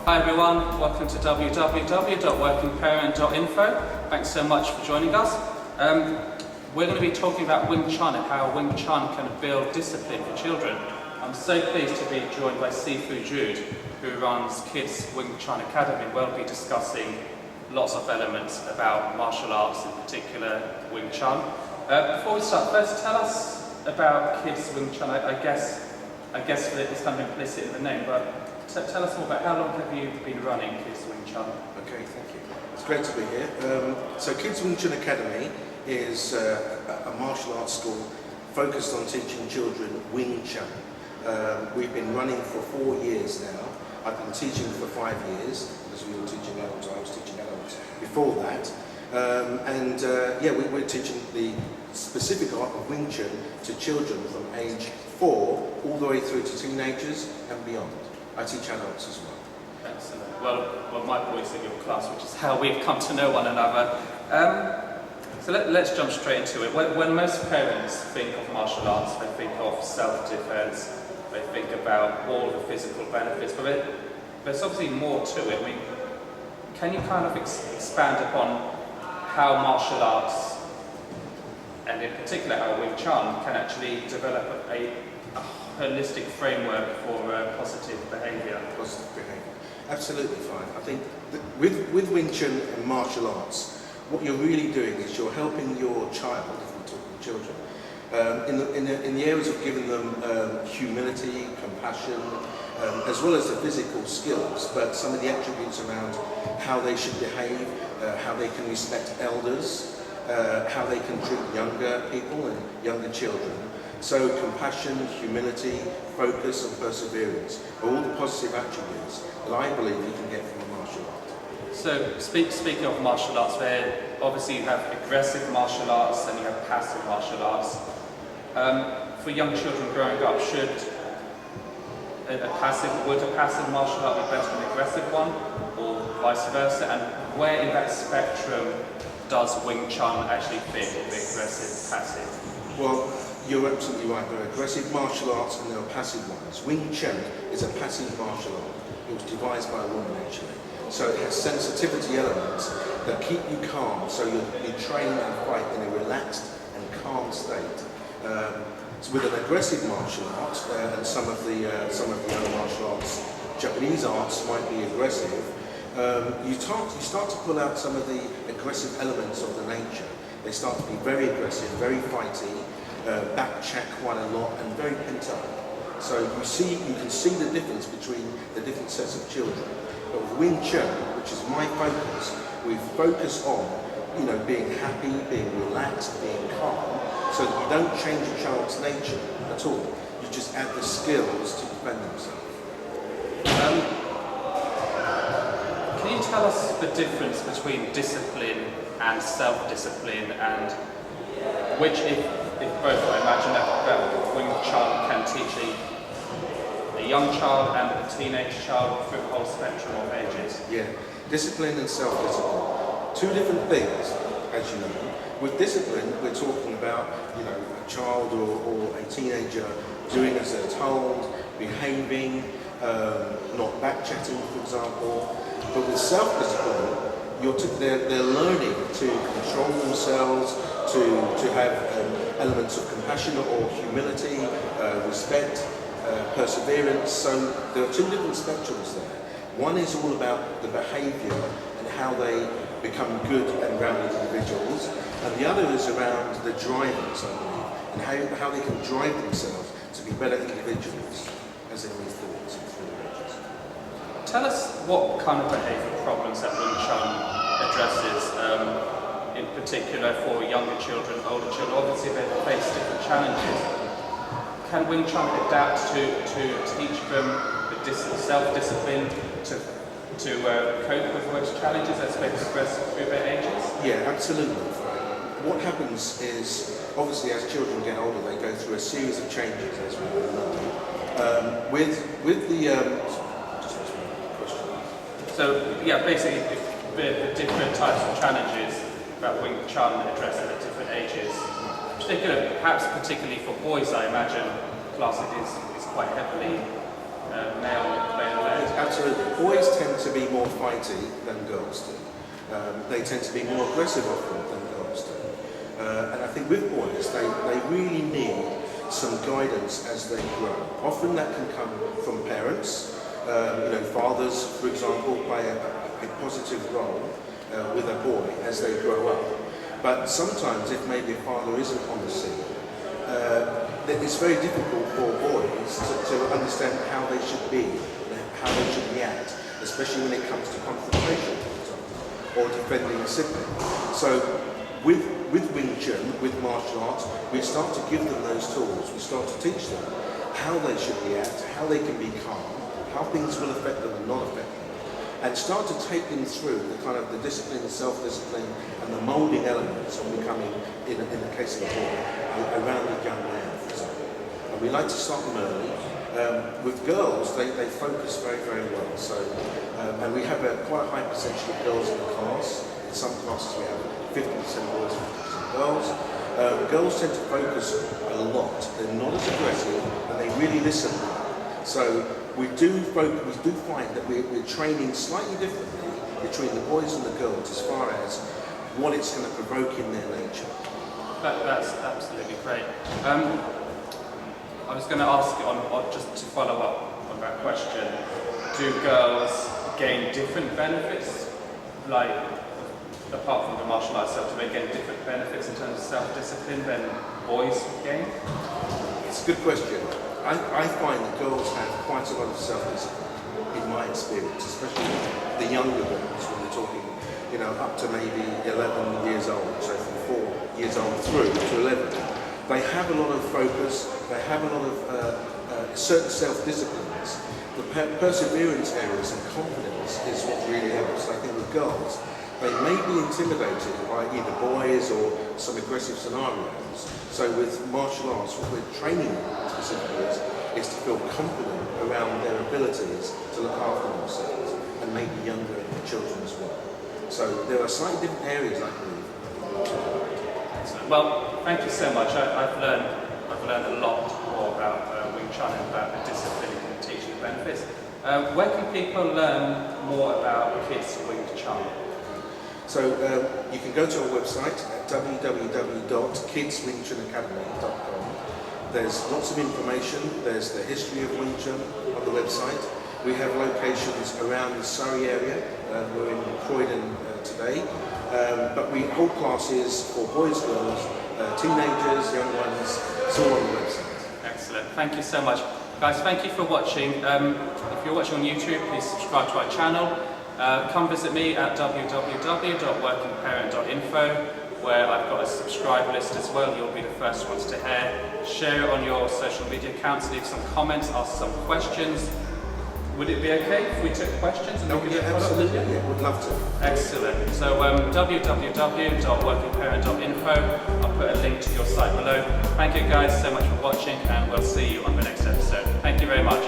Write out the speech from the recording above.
Hi everyone, welcome to www.workingparent.info. Thanks so much for joining us. We're going to be talking about Wing Chun and how Wing Chun can build discipline for children. I'm so pleased to be joined by Sifu Jude, who runs Kids Wing Chun Academy. We'll be discussing lots of elements about martial arts, in particular Wing Chun. Before we start, first tell us about Kids Wing Chun. I guess it's kind of implicit in the name, but tell us more about how long have you been running Kids Wing Chun? Okay, thank you. It's great to be here. So Kids Wing Chun Academy is a martial arts school focused on teaching children Wing Chun. We've been running for 4 years now. I've been teaching for 5 years, because we were teaching adults. I was teaching adults before that. We're teaching the specific art of Wing Chun to children from age 4 all the way through to teenagers and beyond. I teach adults as well. Excellent. Well, my boy's in your class, which is how we've come to know one another. So let's jump straight into it. When most parents think of martial arts, they think of self-defense, they think about all the physical benefits, but there's obviously more to it. I mean, can you kind of expand upon how martial arts, and in particular how Wing Chun, can actually develop a holistic framework for positive behaviour? Positive behaviour. Absolutely fine. I think with Wing Chun and martial arts, what you're really doing is you're helping your child, if we're talking children, in the areas of giving them humility, compassion, as well as the physical skills, but some of the attributes around how they should behave, how they can respect elders, how they can treat younger people and younger children. So compassion, humility, focus and perseverance are all the positive attributes that I believe you can get from a martial art. So speaking of martial arts, where obviously you have aggressive martial arts and you have passive martial arts. For young children growing up, would a passive martial art be better than an aggressive one, or vice versa? And where in that spectrum does Wing Chun actually fit, the aggressive, passive? Well, you're absolutely right. There are aggressive martial arts and there are passive ones. Wing Chun is a passive martial art. It was devised by a woman actually. So it has sensitivity elements that keep you calm, so you train and fight in a relaxed and calm state. So with an aggressive martial art, and some of the other martial arts, Japanese arts might be aggressive, you start to pull out some of the aggressive elements of the nature. They start to be very aggressive, very fighty, back check quite a lot, and very pent up. So you can see the difference between the different sets of children. But with Wing Chun, which is my focus, we focus on being happy, being relaxed, being calm, so that you don't change a child's nature at all. You just add the skills to defend themselves. Can you tell us the difference between discipline and self-discipline, and which, if both, I imagine that Wing Chun can teach a young child and a teenage child through the whole spectrum of ages? Yeah, discipline and self-discipline. Two different things, as you know. With discipline, we're talking about, a child or a teenager doing as they're told, behaving, not back-chatting, for example. But with self-discipline, they're learning to control themselves, to have elements of compassion or humility, respect, perseverance. So there are two different spectrums there. One is all about the behaviour and how they become good and rounded individuals, and the other is around the drivers, I believe, and how they can drive themselves to be better individuals as they move forward through the ages. Tell us what kind of behavioural problems that Wing Chun addresses, in particular for younger children, older children. Obviously they face different challenges. Can Wing Chun adapt to teach them the self-discipline to cope with those challenges as they progress through their ages? Yeah, absolutely. What happens is, obviously as children get older, they go through a series of changes, as we all know. So, yeah, basically the different types of challenges that Wing Chun addresses at different ages. Particularly for boys, I imagine, class it is quite heavily male-led? Absolutely. Boys tend to be more fighty than girls do. They tend to be more aggressive often than girls do. And I think with boys, they really need some guidance as they grow. Often that can come from parents. Fathers, for example, play a positive role with a boy as they grow up. But sometimes, if maybe a father isn't on the scene, it's very difficult for boys to understand how they should be, how they should react, especially when it comes to confrontation, for example, or defending a sibling. So with Wing Chun, with martial arts, we start to give them those tools. We start to teach them how they should react, how they can be calm, how things will affect them and not affect them, and start to take them through the kind of the discipline, self-discipline, and the moulding elements of becoming, in the case of a boy, a rounded young man, for example. And we like to start them early. With girls, they focus very, very well. So, and we have quite a high percentage of girls in the class. In some classes we have 50% boys, 50% girls. Girls tend to focus a lot. They're not as aggressive, and they really listen. So we do find that we're training slightly differently between the boys and the girls as far as what it's going to provoke in their nature. That's absolutely great. I was going to ask, just to follow up on that question, do girls gain different benefits, like apart from the martial arts itself, do they gain different benefits in terms of self-discipline than boys gain? It's a good question. I find that girls have quite a lot of self-discipline, in my experience, especially the younger girls, when they're talking, up to maybe 11 years old, so from 4 years old through to 11. They have a lot of focus, they have a lot of certain self-disciplines. The perseverance areas and confidence is what really helps. I think with girls, they may be intimidated by either boys or some aggressive scenarios. So with martial arts, what we're training them specifically is to feel confident around their abilities to look after themselves, and maybe younger children as well. So there are slightly different areas, I believe. Well, thank you so much. I've learned a lot more about Wing Chun and about the discipline and teaching benefits. Where can people learn more about Kids Wing Chun? So you can go to our website at www.kidswingchunacademy.com. There's lots of information. There's the history of Wing Chun on the website. We have locations around the Surrey area. We're in Croydon today. But we hold classes for boys, girls, teenagers, young ones. It's all on the website. Excellent. Thank you so much. Guys, thank you for watching. If you're watching on YouTube, please subscribe to our channel. Come visit me at www.workingparent.info, where I've got a subscribe list as well. You'll be the first ones to hear. Share it on your social media accounts, leave some comments, ask some questions. Would it be okay if we took questions? And Absolutely, yeah, would love to. Excellent. So www.workingparent.info. I'll put a link to your site below. Thank you guys so much for watching, and we'll see you on the next episode. Thank you very much.